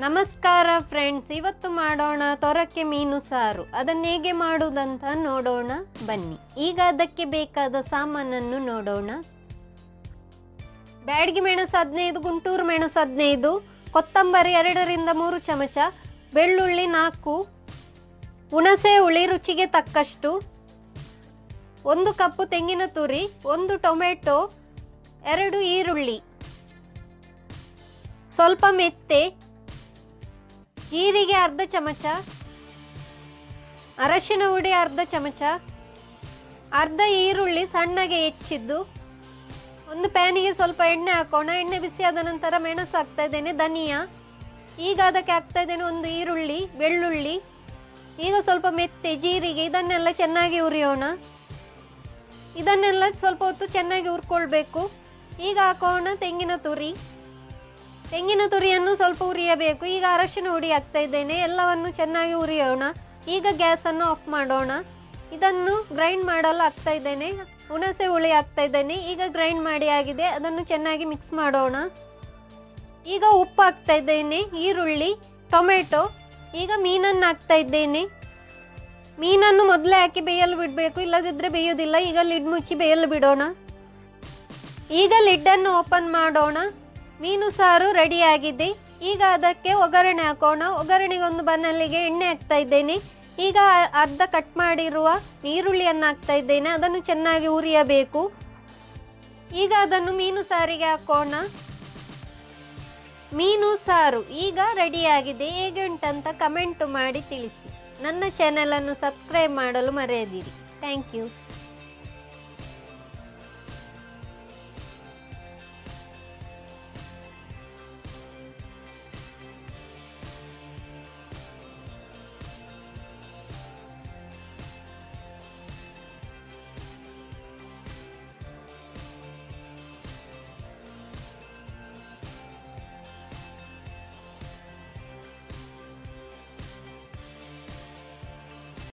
ನಮಸ್ಕಾರ ಫ್ರೆಂಡ್ಸ್, ಇವತ್ತು ಮಾಡೋಣ ತೊರಕೆ ಮೀನು ಸಾರು. ಅದನ್ನು ಹೇಗೆ ಮಾಡುವುದಂತ ನೋಡೋಣ ಬನ್ನಿ. ಈಗ ಅದಕ್ಕೆ ಬೇಕಾದ ಸಾಮಾನನ್ನು ನೋಡೋಣ. ಬ್ಯಾಡಗಿ ಮೆಣಸು 15, ಗುಂಟೂರು ಮೆಣಸು 15, ಕೊತ್ತಂಬರಿ 2 ರಿಂದ 3 ಚಮಚ, ಬೆಳ್ಳುಳ್ಳಿ 4, ಹುಣಸೆ ಹುಳಿ ರುಚಿಗೆ ತಕ್ಕಷ್ಟು, 1 ಕಪ್ ತೆಂಗಿನ ತುರಿ, 1 ಟೊಮೆಟೊ, 2 ಈರುಳ್ಳಿ, ಸ್ವಲ್ಪ ಮೆಂತೆ, ಜೀರಿಗೆ ಅರ್ಧ ಚಮಚ, ಅರಶಿನ ಹುಡಿ ಅರ್ಧ ಚಮಚ, ಅರ್ಧ ಈರುಳ್ಳಿ ಸಣ್ಣಗೆ ಹೆಚ್ಚಿದ್ದು. ಒಂದು ಪ್ಯಾನಿಗೆ ಸ್ವಲ್ಪ ಎಣ್ಣೆ ಹಾಕೋಣ. ಎಣ್ಣೆ ಬಿಸಿ ಆದ ನಂತರ ಮೆಣಸು ಹಾಕ್ತಾ ಇದ್ದೇನೆ, ಧನಿಯಾ. ಈಗ ಅದಕ್ಕೆ ಹಾಕ್ತಾ ಇದ್ದೇನೆ 1 ಈರುಳ್ಳಿ, ಬೆಳ್ಳುಳ್ಳಿ, ಈಗ ಸ್ವಲ್ಪ ಮೆಂತೆ, ಜೀರಿಗೆ. ಇದನ್ನೆಲ್ಲ ಚೆನ್ನಾಗಿ ಹುರಿಯೋಣ. ಇದನ್ನೆಲ್ಲ ಸ್ವಲ್ಪ ಹೊತ್ತು ಚೆನ್ನಾಗಿ ಹುರ್ಕೊಳ್ಬೇಕು. ಈಗ ಹಾಕೋಣ ತೆಂಗಿನ ತುರಿ. ತೆಂಗಿನ ತುರಿಯನ್ನು ಸ್ವಲ್ಪ ಹುರಿಯಬೇಕು. ಈಗ ಅರಶಿನ ಹುಡಿ ಹಾಕ್ತಾ ಇದ್ದೇನೆ. ಎಲ್ಲವನ್ನು ಚೆನ್ನಾಗಿ ಹುರಿಯೋಣ. ಈಗ ಗ್ಯಾಸನ್ನು ಆಫ್ ಮಾಡೋಣ. ಇದನ್ನು ಗ್ರೈಂಡ್ ಮಾಡಲು ಹಾಕ್ತಾ ಇದ್ದೇನೆ. ಹುಣಸೆ ಹುಳಿ ಹಾಕ್ತಾ ಇದ್ದೇನೆ. ಈಗ ಗ್ರೈಂಡ್ ಮಾಡಿ ಆಗಿದೆ. ಅದನ್ನು ಚೆನ್ನಾಗಿ ಮಿಕ್ಸ್ ಮಾಡೋಣ. ಈಗ ಉಪ್ಪು ಹಾಕ್ತಾ ಇದ್ದೇನೆ, ಈರುಳ್ಳಿ, ಟೊಮೆಟೊ. ಈಗ ಮೀನನ್ನು ಹಾಕ್ತಾ ಇದ್ದೇನೆ. ಮೀನನ್ನು ಮೊದಲೇ ಹಾಕಿ ಬೇಯಲು ಬಿಡಬೇಕು, ಇಲ್ಲದಿದ್ದರೆ ಬೇಯೋದಿಲ್ಲ. ಈಗ ಲಿಡ್ ಮುಚ್ಚಿ ಬೇಯಲು ಬಿಡೋಣ. ಈಗ ಲಿಡ್ಡನ್ನು ಓಪನ್ ಮಾಡೋಣ. ಮೀನು ಸಾರು ರೆಡಿಯಾಗಿದೆ. ಈಗ ಅದಕ್ಕೆ ಒಗ್ಗರಣೆ ಹಾಕೋಣ. ಒಗ್ಗರಣೆಗೆ ಒಂದು ಬನ್ನಲ್ಲಿಗೆ ಎಣ್ಣೆ ಹಾಕ್ತಾ ಇದ್ದೇನೆ. ಈಗ ಅರ್ಧ ಕಟ್ ಮಾಡಿರುವ ಈರುಳ್ಳಿಯನ್ನು ಹಾಕ್ತಾ ಇದ್ದೇನೆ. ಅದನ್ನು ಚೆನ್ನಾಗಿ ಹುರಿಯಬೇಕು. ಈಗ ಅದನ್ನು ಮೀನು ಸಾರಿಗೆ ಹಾಕೋಣ. ಮೀನು ಸಾರು ಈಗ ರೆಡಿಯಾಗಿದೆ. ಹೇಗೆ ಉಂಟಂತ ಕಮೆಂಟ್ ಮಾಡಿ ತಿಳಿಸಿ. ನನ್ನ ಚಾನೆಲನ್ನು ಸಬ್ಸ್ಕ್ರೈಬ್ ಮಾಡಲು ಮರೆಯದಿರಿ. Thank you.